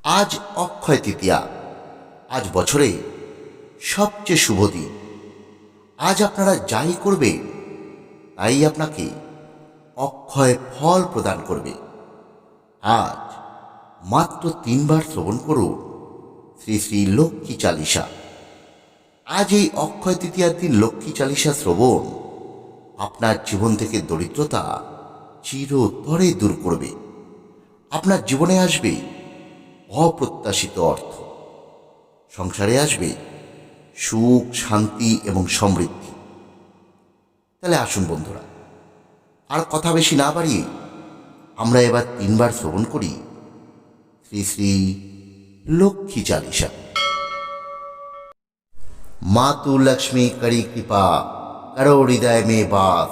আজ অক্ষয় তৃতীয়া। আজ বছরে সবচেয়ে শুভ দিন। আজ আপনারা যাই করবে তাই আপনাকে অক্ষয় ফল প্রদান করবে। আজ মাত্র 3 বার শ্রবণ করুন শ্রী শ্রী লক্ষ্মী চালিসা। আজ এই অক্ষয় তৃতীয়ার দিন লক্ষ্মী চালিসা শ্রবণ আপনার জীবন থেকে দরিদ্রতা চিরতরে দূর করবে। আপনার জীবনে আসবে অপ্রত্যাশিত অর্থ, সংসারে আসবে সুখ, শান্তি এবং সমৃদ্ধি। তাহলে আসুন বন্ধুরা, আর কথা বেশি না বাড়িয়ে আমরা এবার 3 বার শ্রবণ করি শ্রী শ্রী লক্ষ্মী চালিসা। मातु लक्ष्मी करी कृपा, करो हृदय में वास,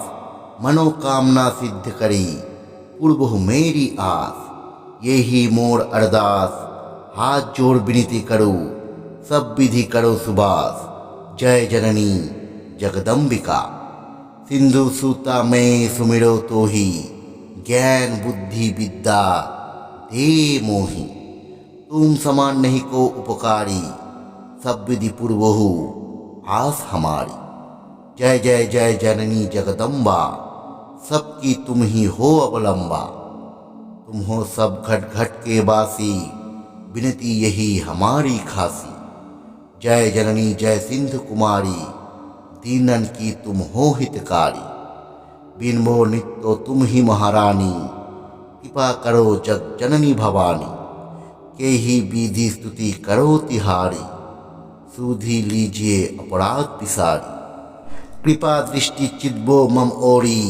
मनोकामना सिद्ध करी, पूर्व मेरी आस। ये ही मोर अरदास, हाथ जोड़ विनती करो, सब विधि करो सुबास। जय जननी जगदम्बिका, सिंधु सूता में सुमिरो तो ही, ज्ञान बुद्धि विद्या दे मोही। तुम समान नहीं को उपकारी, सब विधि पूर्वहु आस हमारी। जय जय जय जननी जगदम्बा, सबकी तुम ही हो अवलंबा। तुम हो सब घट घट के बासी, विनती यही हमारी खासी। जय जननी जय सिंधु कुमारी, दीनन की तुम हो हितकारी। बिन मोर नित्यो तुम ही महारानी, कृपा करो जग जननी भवानी। के ही विधि स्तुति करो तिहारी, सुधी लीजिए अपराध पिसारी। कृपा दृष्टि चिद्बो मम ओरी,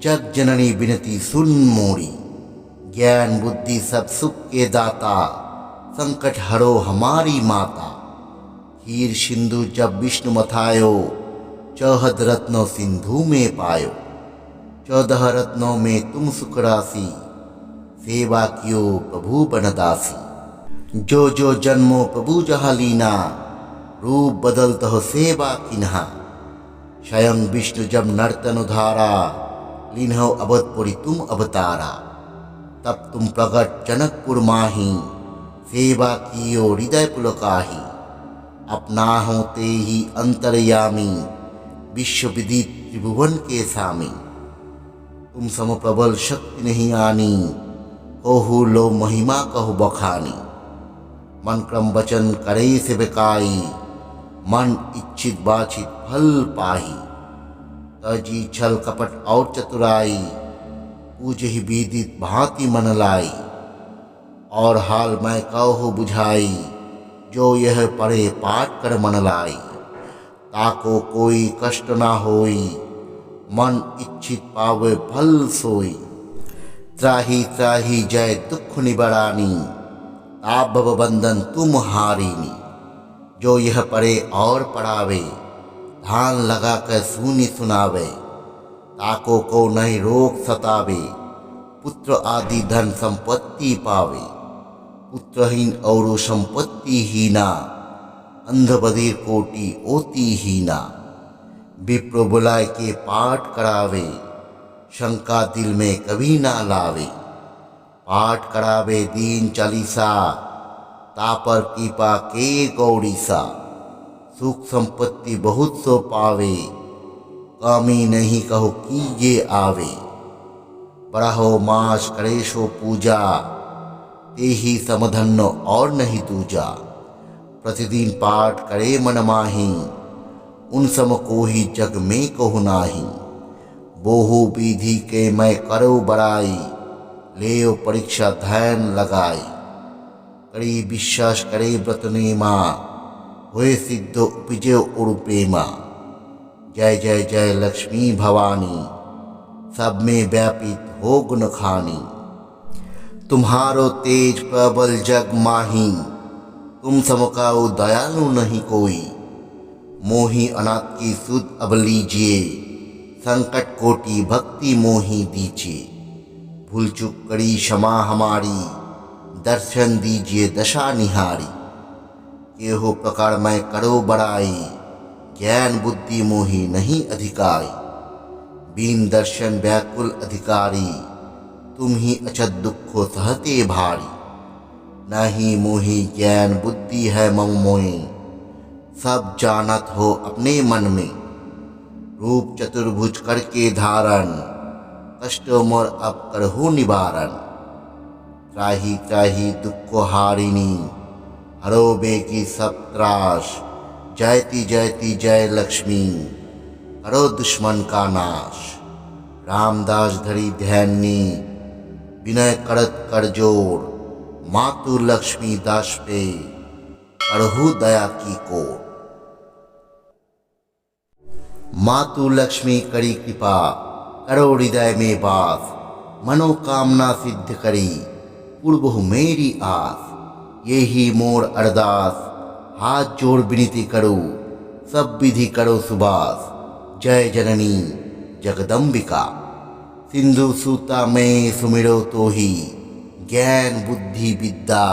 जग जननी विनती सुन मोरी। ज्ञान बुद्धि सब सुख के दाता, संकट हरो हमारी माता। हीर सिंधु जब विष्णु मथायो, 14 रत्नों सिंधु में पायो। 14 रत्नों में तुम सुख राशि, सेवा कियो प्रभु बनदासी। जो जो जन्मो प्रभु जहाँ लीना, रूप बदलत हो सेवा किन्हा। स्वयं विष्णु जब नर्तन उधारा, लीन्हो अवधपुरी तुम अवतारा। तब तुम प्रगट जनकपुर माही, सेवा कियो हृदय पुलकाही। अपना हो ते ही अंतर्यामी, विश्व विदित त्रिभुवन के सामी। तुम सम प्रबल शक्ति नहीं आनी, कहु लो महिमा कहु बखानी। मन क्रम वचन करे सेवकाई, मन इच्छित बाछित फल पाही। तजी छल कपट और चतुराई, पूजे ही विदित भांति मन लाई। और हाल मैं कहो बुझाई, जो यह पढ़े पाठ कर मन लाई। ताको कोई कष्ट ना होई, मन इच्छित पावे फल सोई। त्राही त्राही जय दुख निबरानी, ताप भव बंधन तुम हारिनी। जो यह पढ़े और पढ़ावे, ध्यान लगा कर सुनी सुनावे। ताको को नहीं रोग सतावे, पुत्र आदि धन संपत्ति पावे। पुत्रहीन और संपत्ति हीना, अंध बधिर कोटि ओती हीना। विप्र बुलाए के पाठ करावे, शंका दिल में कभी ना लावे। पाठ करावे दीन चालीसा, तापर कृपा के गौरीसा। सुख संपत्ति बहुत सो पावे, कामी नहीं कहो कीजे आवे। बड़ाहो मास करे सो पूजा, ते ही समधन्य और नहीं दूजा। प्रतिदिन पाठ करे मन माही, उन सम को ही जग में कहु नाही। बोहु विधि के मैं करो बड़ाई, लेओ परीक्षा ध्यान लगाई। करी विश्वास करे व्रत नेमा, होए सिद्ध उपजे और प्रेमा। जय जय जय लक्ष्मी भवानी, सब में व्यापित हो गुण खानी। तुम्हारो तेज प्रबल जग माही, तुम समकाओ दयालु नहीं कोई। मोही अनाथ की सुध अब लीजिए, संकट कोटि भक्ति मोही दीजिए। भूल चूक करी क्षमा हमारी, दर्शन दीजिए दशा निहारी। ये हो प्रकार मैं करो बड़ाई, ज्ञान बुद्धि मोही नहीं अधिकारी। बीन दर्शन व्याकुल अधिकारी, तुम ही अचत दुखो सहते भारी। नाही मोहि ज्ञान बुद्धि है मम मोय। सब जानत हो अपने मन में, रूप चतुर्भुज करके धारण, कष्ट मोर अब करहु निवारण। त्राहि त्राहि दुख हारिणी, हरो बेगी सब त्रास। जयति जयति जय लक्ष्मी, करो दुश्मन का नाश। रामदास धरी ध्यानी, विनय करत कर जोड़। मातु लक्ष्मी दास पे, करहु दया की कोर। मातु लक्ष्मी करी कृपा, करो हृदय में वास। मनोकामना सिद्ध करी, पूर्वहु मेरी आस। यही मोर अरदास, हाथ जोड़ विनती करो। सब विधि करो सुबास, जय जननी जगदम्बिका। सिंधु सूता में सुमिरो तो ही, ज्ञान बुद्धि विद्या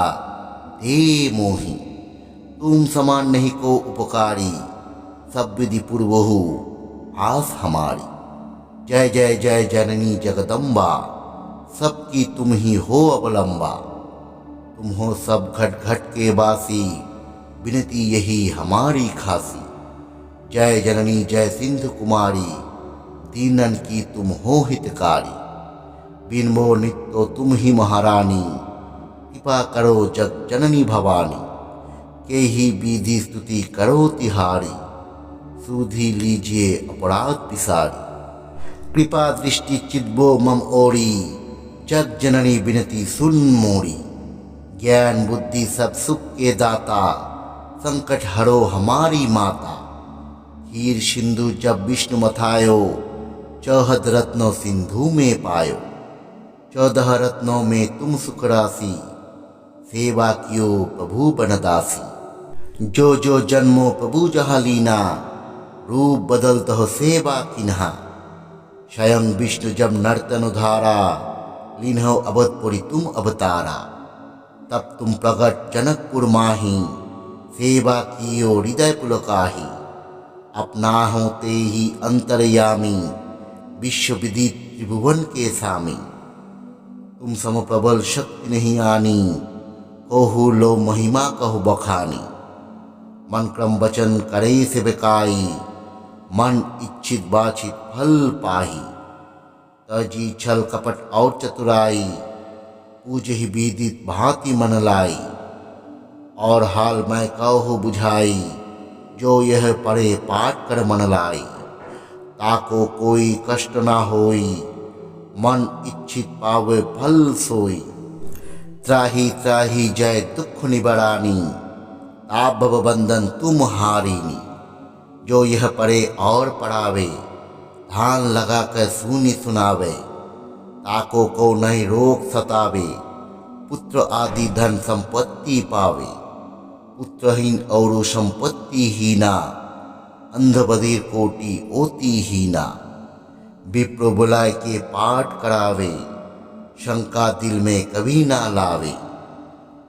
दे मोहि। तुम समान नहीं को उपकारी, सब विधि पूर्वहु आस हमारी। जय जय जय जननी जगदम्बा, सबकी तुम ही हो अवलंबा। तुम हो सब घट घट के बासी, विनती यही हमारी खासी। जय जननी जय सिंधु कुमारी, दीनन की तुम हो हितकारी। बिन मोर नित्यो तुम ही महारानी, कृपा करो जग जननी भवानी। के ही विधि स्तुति करो तिहारी, सुधि लीजिए अपराध पिसारी। कृपा दृष्टि चिद्बो मम ओरी, जग जननी विनती सुन मोरी। ज्ञान बुद्धि सब सुख के दाता, संकट हरो हमारी माता। हीर सिंधु जब विष्णु मथायो, 14 रत्नों सिंधु में पायो। 14 रत्नों में तुम सुख राशि, सेवा कियो प्रभु बनदासी। जो जो जन्मो प्रभु जहाँ लीना, रूप बदलत हो सेवा किन्हा। स्वयं विष्णु जब नर्तन उधारा, लीन्हो अवधपुरी तुम अवतारा। तब तुम प्रगट जनकपुर माही, सेवा कियो हृदय पुलकाही। अपना हो ते ही अंतर्यामी, विश्व विदित त्रिभुवन के सामी। तुम सम प्रबल शक्ति नहीं आनी, कहु लो महिमा कहु बखानी। मन क्रम वचन करे सेवकाई, मन इच्छित बाछित फल पाही। तजी छल कपट और चतुराई, पूज ही विदित भांति मन लाई। और हाल मैं कहु बुझाई, जो यह पढ़े पाठ कर मन लाई। ताको कोई कष्ट ना होई, मन इच्छित पावे फल सोई। त्राहि त्राहि जय दुख निबरानी, ताप भव बंधन तुम हारिनी। जो यह पढ़े और पढ़ावे, ध्यान लगा कर सुनी सुनावे। ताको को नहीं रोग सतावे, पुत्र आदि धन संपत्ति पावे। पुत्रहीन और संपत्ति हीना, अंध बधिर कोटि ओति हीना। विप्र बुलाए के पाठ करावे, शंका दिल में कभी ना लावे।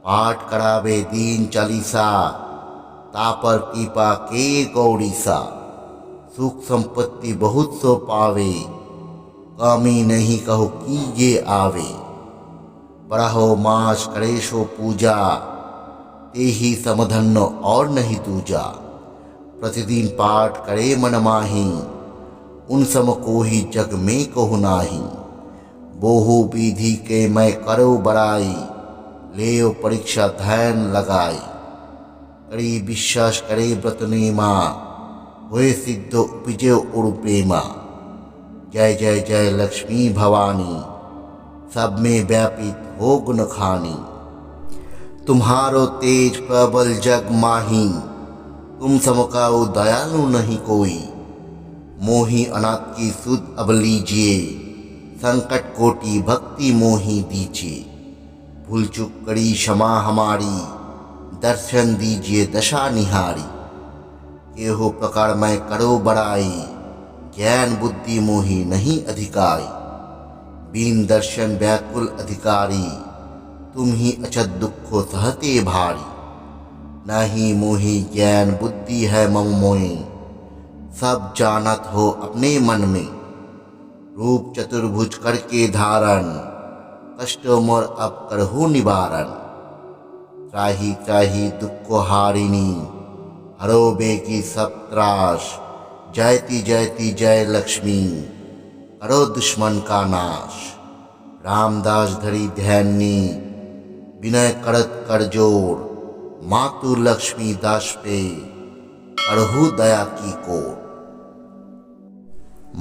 पाठ करावे दीन चालीसा, तापर कृपा के गौरीसा। सुख संपत्ति बहुत सो पावे, कामी नहीं कहो कीजे आवे। बरहो मास करे सो पूजा, ते ही समधन्य और नहीं दूजा। प्रतिदिन पाठ करे मन माही, उन सम को ही जग में कहु नाही। बोहु विधि के मैं करो बड़ाई, लेओ परीक्षा ध्यान लगाई। करी विश्वास करे व्रत नेमा, होए सिद्ध उपजे उड़ प्रेमा। जय जय जय लक्ष्मी भवानी, सब में व्यापित हो गुण खानी। तुम्हारो तेज प्रबल जग माही, तुम समकाओ दयालु नहीं कोई। मोहि अनाथ की सुध अब लीजिए, संकट कोटि भक्ति मोहि दीजिए। भूल चूक करी क्षमा हमारी, दर्शन दीजिए दशा निहारी। केहो प्रकार मैं करो बड़ाई, ज्ञान बुद्धि मोहि नहीं अधिकारी। बीन दर्शन व्याकुल अधिकारी, तुम ही अचत दुखो सहते भारी। नाही मोहि ज्ञान बुद्धि है मम मोय। सब जानत हो अपने मन में, रूप चतुर्भुज करके धारण। कष्ट मोर अब करहु निवारण। त्राही त्राही दुख हारिणी, हरो बेगी सब त्रास, जयति जयति जय लक्ष्मी, करो दुश्मन का नाश। रामदास धरी ध्यानी, विनय करत कर जोड़, मातु लक्ष्मी दास पे, करहु दया की कोर।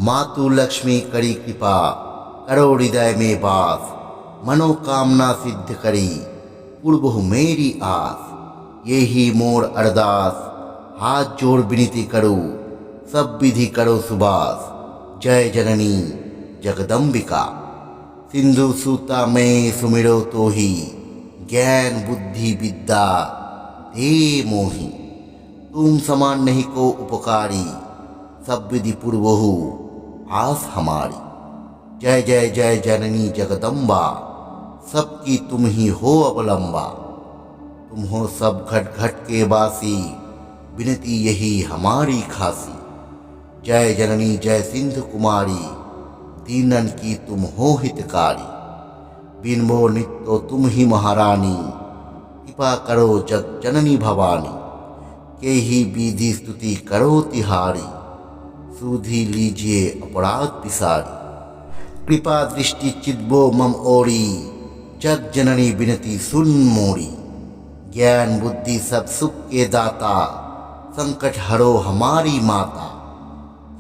मातु लक्ष्मी करी कृपा, करो हृदय में वास, मनोकामना सिद्ध करी, पूर्व मेरी आस। यही मोर अरदास, हाथ जोड़ विनती करो, सब विधि करो सुबास। जय जननी जगदम्बिका, सिंधु सूता में सुमिरो तो ही, ज्ञान बुद्धि विद्या दे मोही। तुम समान नहीं को उपकारी, सब विधि पूर्वहु आस हमारी। जय जय जय जननी जगदम्बा, सबकी तुम ही हो अवलंबा। तुम हो सब घट घट के वासी, विनती यही हमारी खासी। जय जननी जय सिंधु कुमारी, दीनन की तुम हो हितकारी। बिन मोर नित्यो तुम ही महारानी, कृपा करो जग जननी भवानी। के ही विधि स्तुति करो तिहारी, सुधि लीजिए अपराध पिसारी। कृपा दृष्टि चिद्बो मम ओरी, जग जननी विनती सुन मोरी। ज्ञान बुद्धि सब सुख के दाता, संकट हरो हमारी माता।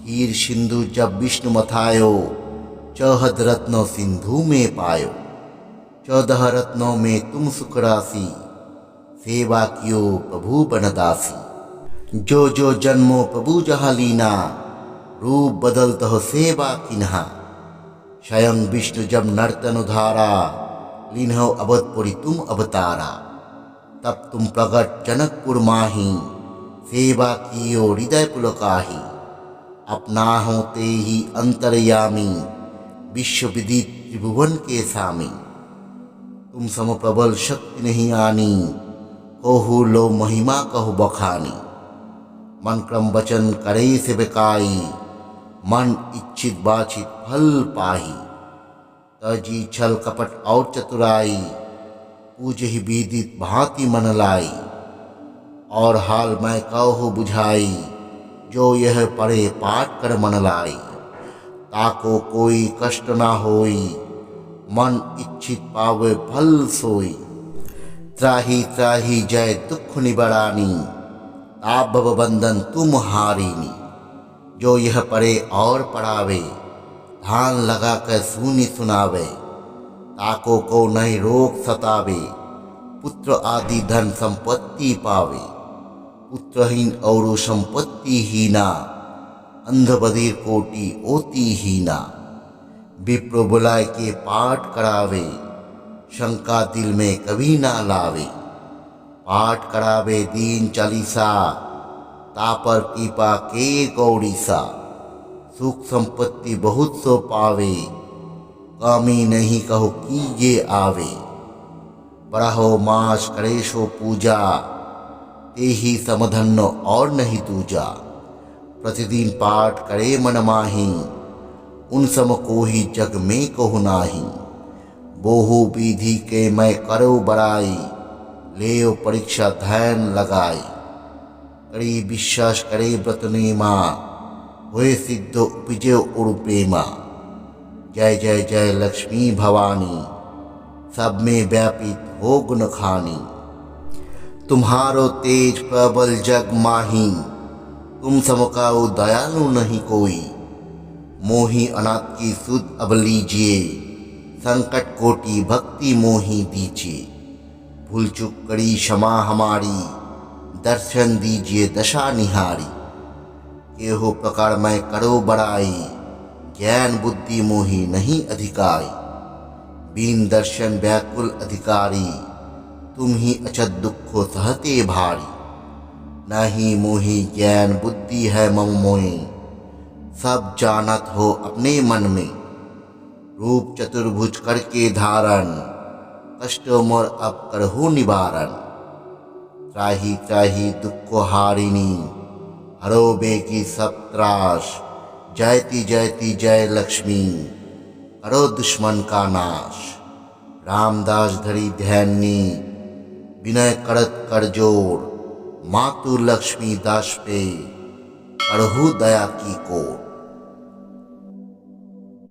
हीर सिंधु जब विष्णु मथायो, 14 रत्नों सिंधु में पायो। 14 रत्नों में तुम सुख राशि, सेवा कियो प्रभु बनदासी। जो जो जन्मो प्रभु जहाँ लीना, रूप बदलत हो सेवा किन्हा। स्वयं विष्णु जब नर्तन उधारा, लीन्हो अवधपुरी तुम अवतारा। तब तुम प्रगट जनकपुर माही, सेवा कियो हृदय पुलकाही। अपना होते ही अंतर्यामी, विश्व विदित त्रिभुवन के स्वामी। तुम सम प्रबल शक्ति नहीं आनी, कहु लो महिमा कहु बखानी। मन क्रम वचन करे सेवकाई, मन इच्छित बाछित फल पाही। तजी छल कपट और चतुराई, पूज ही विदित भांति मन लाई। और हाल मैं कहु बुझाई, जो यह पढ़े पाठ कर मन लाई। ताको कोई कष्ट ना होई, मन इच्छित पावे फल सोई। त्राही त्राही जय दुख निबरानी, ताप भव बंधन तुम हारिनी। जो यह पढ़े और पढ़ावे, ध्यान लगा कर सुनी सुनावे। ताको को नहीं रोग सतावे, पुत्र आदि धन संपत्ति पावे। पुत्रहीन और संपत्ति हीना, अंध बधिर कोटि ओति हीना। विप्र बुलाए के पाठ करावे, शंका दिल में कभी ना लावे। पाठ करावे दीन चालीसा, तापर कृपा के गौरीसा। सुख संपत्ति बहुत सो पावे, कामी नहीं कहो कीजे आवे। पढ़ो मास करे सो पूजा, ते ही समधन्य और नहीं दूजा। प्रतिदिन पाठ करे मन माही, उन सम को ही जग में कहु नाही। बोहु विधि के मैं करो बड़ाई, लेओ परीक्षा ध्यान लगाई। करी विश्वास करे व्रत नेमा, हुए सिद्ध उपजे उर प्रेमा। जय जय जय लक्ष्मी भवानी, सब में व्यापित हो गुण खानी। तुम्हारो तेज प्रबल जग माही, तुम समकाओ दयालु नहीं कोई। मोही अनाथ की सुध अब लीजिए, संकट कोटि भक्ति मोही दीजिए। भूल चूक करी क्षमा हमारी, दर्शन दीजिए दशा निहारी। केहो प्रकार मैं करो बड़ाई, ज्ञान बुद्धि मोही नहीं अधिकारी। बीन दर्शन व्याकुल अधिकारी, तुम ही अचत दुखो सहते भारी। नहीं मोही ज्ञान बुद्धि है मम मोए, सब जानत हो अपने मन में। रूप चतुर्भुज करके धारण, कष्ट मोर अब करहु निवारण। त्राही त्राही दुख हारिणी, हरो बेगी सब त्रास। जयति जयति जय लक्ष्मी, करो दुश्मन का नाश। रामदास धरी ध्यानी, विनय करत कर जोड़, मातु लक्ष्मी दास पे करहु दया की कोर।